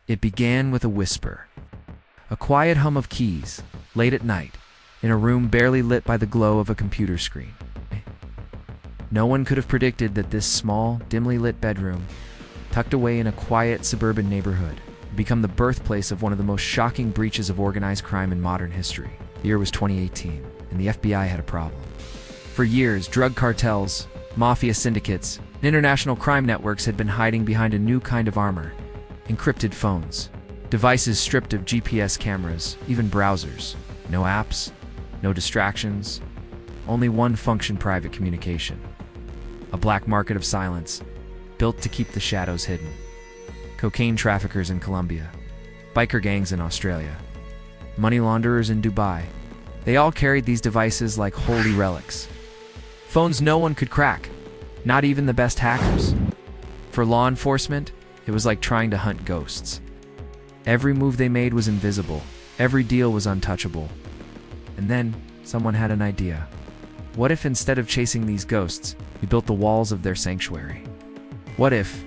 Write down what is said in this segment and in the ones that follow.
It began with a whisper, a quiet hum of keys, late at night, in a room barely lit by the glow of a computer screen. No one could have predicted that this small, dimly lit bedroom, tucked away in a quiet suburban neighborhood, would become the birthplace of one of the most shocking breaches of organized crime in modern history. The year was 2018, and the FBI had a problem. For years, drug cartels, mafia syndicates, and international crime networks had been hiding behind a new kind of armor: encrypted phones, devices stripped of GPS cameras, even browsers. No apps, no distractions, only one function: private communication. A black market of silence, built to keep the shadows hidden. Cocaine traffickers in Colombia, biker gangs in Australia, money launderers in Dubai. They all carried these devices like holy relics. Phones no one could crack, not even the best hackers. For law enforcement, it was like trying to hunt ghosts. Every move they made was invisible, every deal was untouchable. And then, someone had an idea. What if instead of chasing these ghosts, we built the walls of their sanctuary? What if,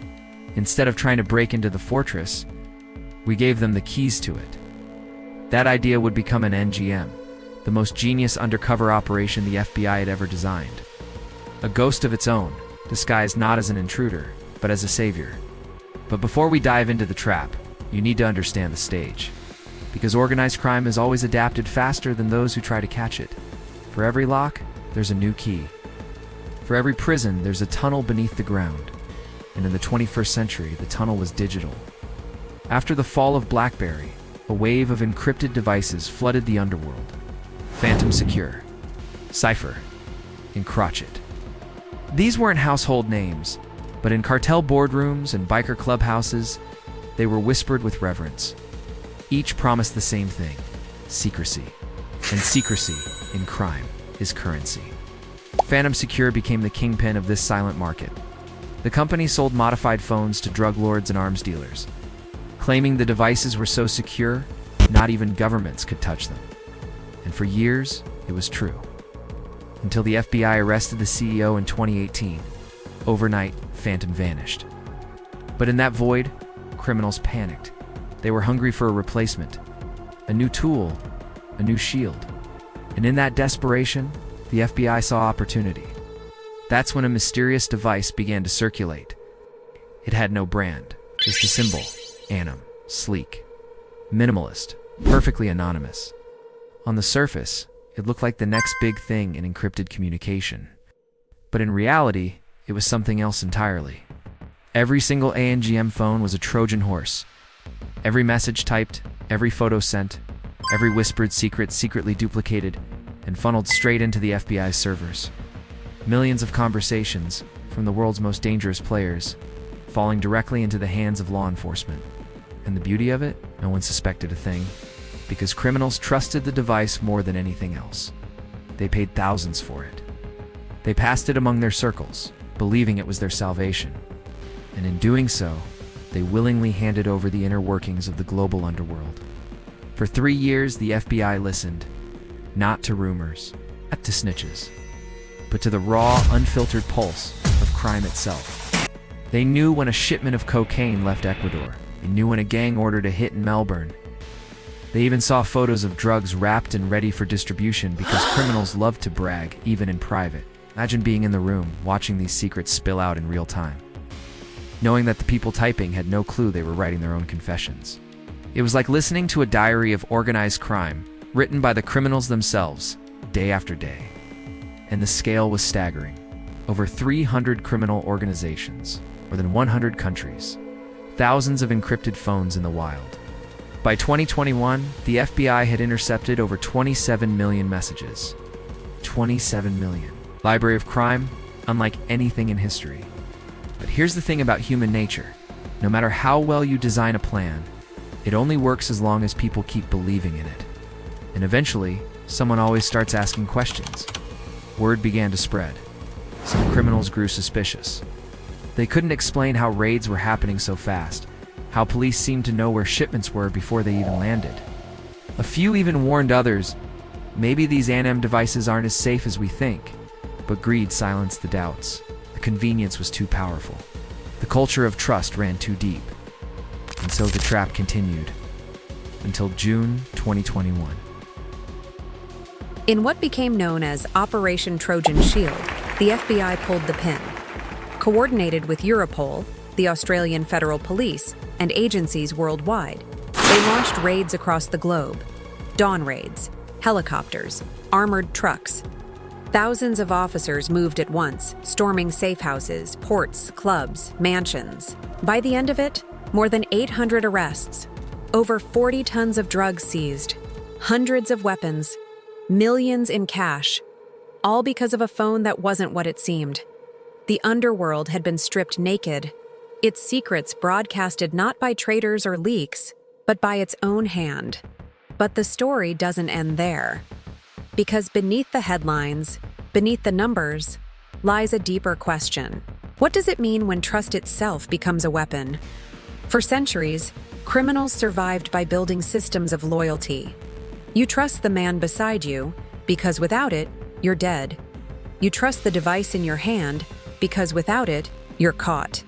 instead of trying to break into the fortress, we gave them the keys to it? That idea would become an NGM, the most genius undercover operation the FBI had ever designed. A ghost of its own, disguised not as an intruder, but as a savior. But before we dive into the trap, you need to understand the stage. Because organized crime has always adapted faster than those who try to catch it. For every lock, there's a new key. For every prison, there's a tunnel beneath the ground. And in the 21st century, the tunnel was digital. After the fall of BlackBerry, a wave of encrypted devices flooded the underworld. Phantom Secure, Cypher, encrypted. These weren't household names, but in cartel boardrooms and biker clubhouses, they were whispered with reverence. Each promised the same thing: secrecy. And secrecy, in crime, is currency. Phantom Secure became the kingpin of this silent market. The company sold modified phones to drug lords and arms dealers, claiming the devices were so secure, not even governments could touch them. And for years, it was true. Until the FBI arrested the CEO in 2018. Overnight, Phantom vanished. But in that void, criminals panicked. They were hungry for a replacement, a new tool, a new shield. And in that desperation, the FBI saw opportunity. That's when a mysterious device began to circulate. It had no brand, just a symbol: ANØM, sleek, minimalist, perfectly anonymous. On the surface, it looked like the next big thing in encrypted communication. But in reality, it was something else entirely. Every single ANGM phone was a Trojan horse. Every message typed, every photo sent, every whispered secret secretly duplicated and funneled straight into the FBI's servers. Millions of conversations, from the world's most dangerous players, falling directly into the hands of law enforcement. And the beauty of it? No one suspected a thing, because criminals trusted the device more than anything else. They paid thousands for it. They passed it among their circles, believing it was their salvation. And in doing so, they willingly handed over the inner workings of the global underworld. For 3 years, the FBI listened, not to rumors, not to snitches, but to the raw, unfiltered pulse of crime itself. They knew when a shipment of cocaine left Ecuador. They knew when a gang ordered a hit in Melbourne. They even saw photos of drugs wrapped and ready for distribution because criminals love to brag, even in private. Imagine being in the room, watching these secrets spill out in real time, knowing that the people typing had no clue they were writing their own confessions. It was like listening to a diary of organized crime, written by the criminals themselves, day after day. And the scale was staggering. Over 300 criminal organizations, more than 100 countries, thousands of encrypted phones in the wild. By 2021, the FBI had intercepted over 27 million messages. 27 million. Library of crime, unlike anything in history. But here's the thing about human nature. No matter how well you design a plan, it only works as long as people keep believing in it. And eventually, someone always starts asking questions. Word began to spread. Some criminals grew suspicious. They couldn't explain how raids were happening so fast, how police seemed to know where shipments were before they even landed. A few even warned others, maybe these ANØM devices aren't as safe as we think. But greed silenced the doubts. The convenience was too powerful. The culture of trust ran too deep. And so the trap continued until June 2021. In what became known as Operation Trojan Shield, the FBI pulled the pin. Coordinated with Europol, the Australian Federal Police, and agencies worldwide, they launched raids across the globe. Dawn raids, helicopters, armored trucks. Thousands of officers moved at once, storming safe houses, ports, clubs, mansions. By the end of it, more than 800 arrests, over 40 tons of drugs seized, hundreds of weapons, millions in cash, all because of a phone that wasn't what it seemed. The underworld had been stripped naked, its secrets broadcasted not by traitors or leaks, but by its own hand. But the story doesn't end there. Because beneath the headlines, beneath the numbers, lies a deeper question. What does it mean when trust itself becomes a weapon? For centuries, criminals survived by building systems of loyalty. You trust the man beside you, because without it, you're dead. You trust the device in your hand, because without it, you're caught.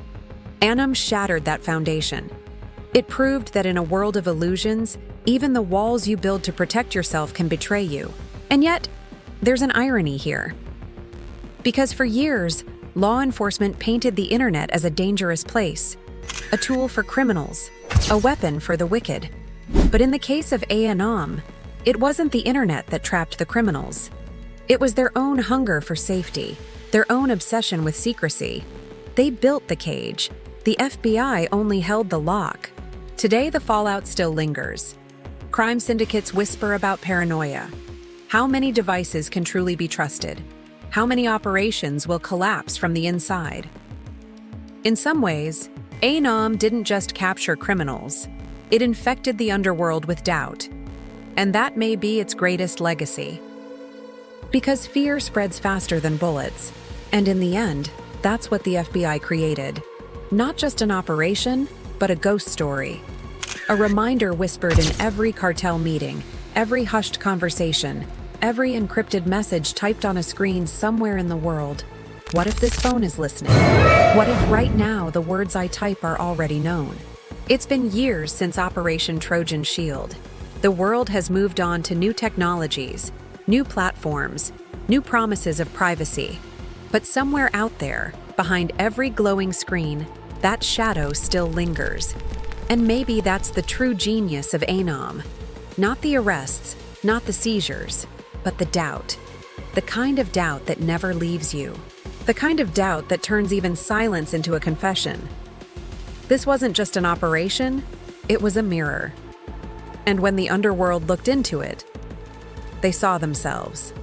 ANØM shattered that foundation. It proved that in a world of illusions, even the walls you build to protect yourself can betray you. And yet, there's an irony here. Because for years, law enforcement painted the internet as a dangerous place, a tool for criminals, a weapon for the wicked. But in the case of ANØM, it wasn't the internet that trapped the criminals. It was their own hunger for safety, their own obsession with secrecy. They built the cage. The FBI only held the lock. Today, the fallout still lingers. Crime syndicates whisper about paranoia. How many devices can truly be trusted? How many operations will collapse from the inside? In some ways, ANØM didn't just capture criminals. It infected the underworld with doubt. And that may be its greatest legacy. Because fear spreads faster than bullets. And in the end, that's what the FBI created. Not just an operation, but a ghost story. A reminder whispered in every cartel meeting, every hushed conversation, every encrypted message typed on a screen somewhere in the world. What if this phone is listening? What if right now the words I type are already known? It's been years since Operation Trojan Shield. The world has moved on to new technologies, new platforms, new promises of privacy. But somewhere out there, behind every glowing screen, that shadow still lingers. And maybe that's the true genius of ANØM. Not the arrests, not the seizures, but the doubt. The kind of doubt that never leaves you. The kind of doubt that turns even silence into a confession. This wasn't just an operation, it was a mirror. And when the underworld looked into it, they saw themselves.